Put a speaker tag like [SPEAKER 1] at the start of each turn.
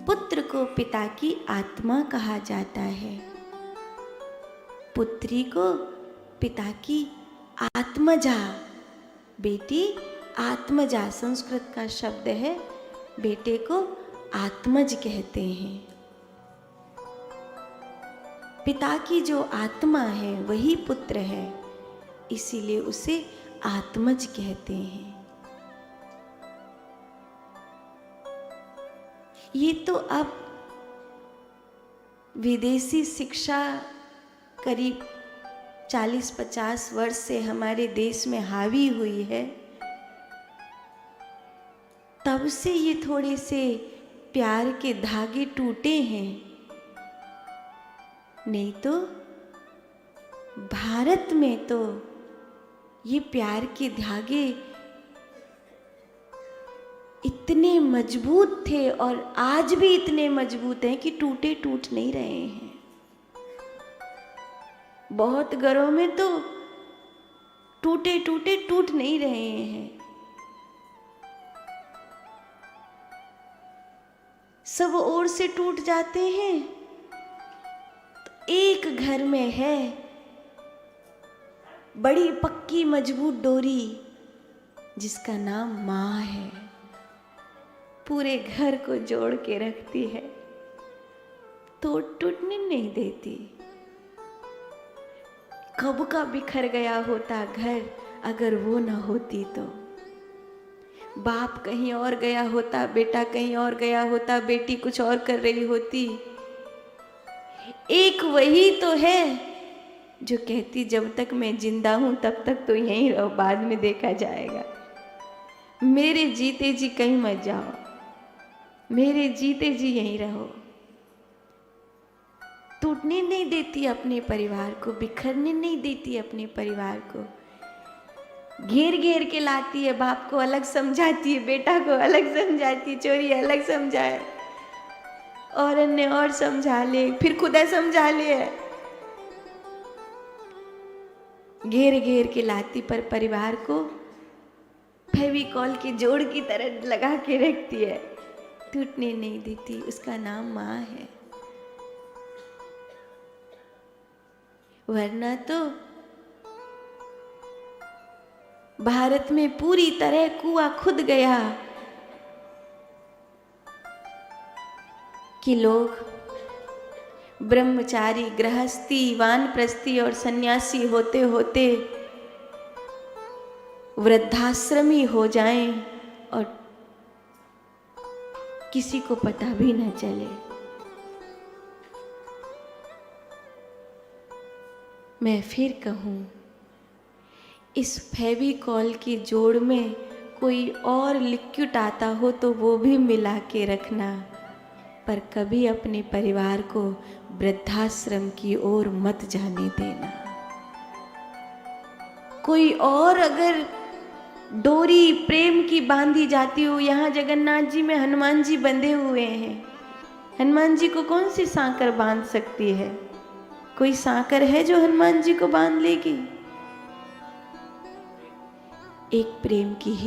[SPEAKER 1] पुत्र को पिता की आत्मा कहा जाता है, पुत्री को पिता की आत्मजा, बेटी आत्मजा संस्कृत का शब्द है, बेटे को आत्मज कहते हैं। पिता की जो आत्मा है वही पुत्र है, इसीलिए उसे आत्मज कहते हैं। ये तो अब विदेशी शिक्षा करीब 40-50 वर्ष से हमारे देश में हावी हुई है, तब से ये थोड़े से प्यार के धागे टूटे हैं, नहीं तो भारत में तो ये प्यार के धागे इतने मजबूत थे और आज भी इतने मजबूत हैं कि टूटे टूट नहीं रहे हैं। बहुत घरों में तो टूटे टूटे टूट नहीं रहे हैं। सब ओर से टूट जाते हैं तो एक घर में है बड़ी पक्की मजबूत डोरी जिसका नाम माँ है, पूरे घर को जोड़ के रखती है, तो टूटने नहीं देती। कब का बिखर गया होता घर अगर वो न होती तो। बाप कहीं और गया होता, बेटा कहीं और गया होता, बेटी कुछ और कर रही होती, एक वही तो है जो कहती जब तक मैं जिंदा हूं तब तक तो यहीं रहो, बाद में देखा जाएगा, मेरे जीते जी कहीं मत जाओ, मेरे जीते जी यहीं रहो। टूटने नहीं देती अपने परिवार को, बिखरने नहीं देती अपने परिवार को, घेर घेर के लाती है। बाप को अलग समझाती है, बेटा को अलग समझाती है, चोरी अलग समझाए और अन्य और समझा ले, फिर खुदा समझा ले, घेर घेर के लाती, पर परिवार को फेविकॉल के जोड़ की तरह लगा के रखती है, टूटने नहीं देती। उसका नाम माँ है। वरना तो भारत में पूरी तरह कुआं खुद गया कि लोग ब्रह्मचारी, गृहस्थी, वानप्रस्थी और सन्यासी होते होते वृद्धाश्रमी हो जाएं और किसी को पता भी न चले। मैं फिर कहूं, इस फेविकॉल की जोड़ में कोई और लिक्विड आता हो तो वो भी मिला के रखना, पर कभी अपने परिवार को वृद्धाश्रम की ओर मत जाने देना। कोई और अगर डोरी प्रेम की बांधी जाती हो, यहाँ जगन्नाथ जी में हनुमान जी बंधे हुए हैं, हनुमान जी को कौन सी सांकर बांध सकती है? कोई सांकर है जो हनुमान जी को बांध लेगी? एक प्रेम की ही